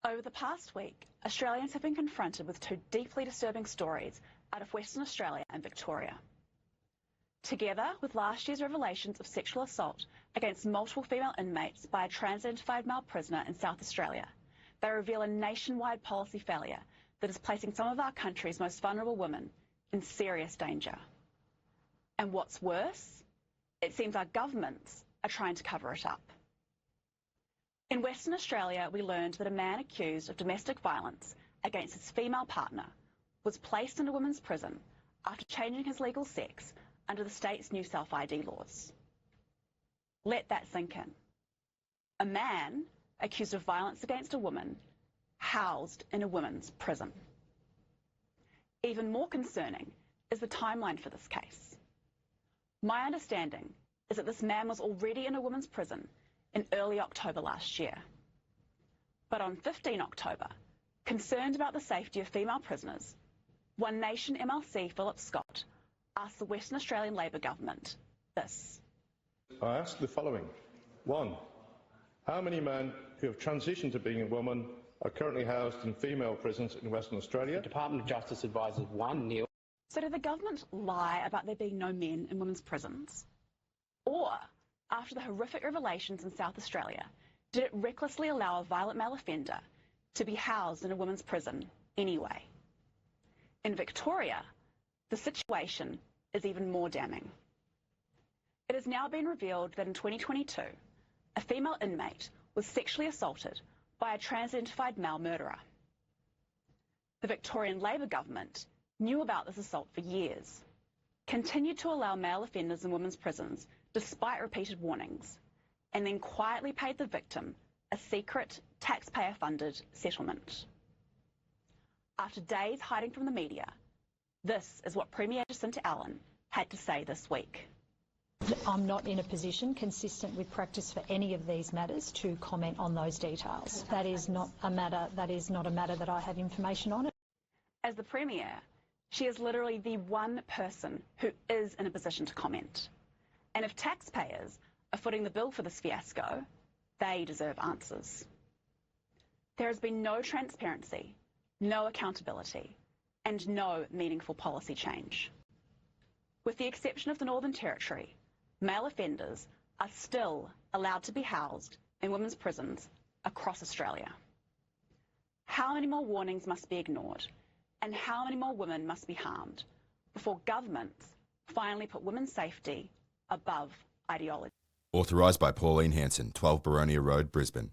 Over the past week, Australians have been confronted with two deeply disturbing stories out of Western Australia and Victoria. Together with last year's revelations of sexual assault against multiple female inmates by a trans-identified male prisoner in South Australia, they reveal a nationwide policy failure that is placing some of our country's most vulnerable women in serious danger. And what's worse, it seems our governments are trying to cover it up. In Western Australia, we learned that a man accused of domestic violence against his female partner was placed in a women's prison after changing his legal sex under the state's new self-ID laws. Let that sink in. A man accused of violence against a woman housed in a women's prison. Even more concerning is the timeline for this case. My understanding is that this man was already in a women's prison in early October last year. But on 15 October, concerned about the safety of female prisoners, One Nation MLC Philip Scott asked the Western Australian Labor government this. I ask the following. 1. How many men who have transitioned to being a woman are currently housed in female prisons in Western Australia? The Department of Justice advises 1, Neil. So did the government lie about there being no men in women's prisons? Or, after the horrific revelations in South Australia, did it recklessly allow a violent male offender to be housed in a women's prison anyway? In Victoria, the situation is even more damning. It has now been revealed that in 2022, a female inmate was sexually assaulted by a trans-identified male murderer. The Victorian Labor government knew about this assault for years, continued to allow male offenders in women's prisons despite repeated warnings, and then quietly paid the victim a secret, taxpayer-funded settlement. After days hiding from the media, this is what Premier Jacinta Allen had to say this week. I'm not in a position, consistent with practice for any of these matters, to comment on those details. That is not a matter that I have information on. As the Premier, she is literally the one person who is in a position to comment. And if taxpayers are footing the bill for this fiasco, they deserve answers. There has been no transparency, no accountability, and no meaningful policy change. With the exception of the Northern Territory, male offenders are still allowed to be housed in women's prisons across Australia. How many more warnings must be ignored, and how many more women must be harmed before governments finally put women's safety above ideology? Authorised by Pauline Hanson, 12 Baronia Road, Brisbane.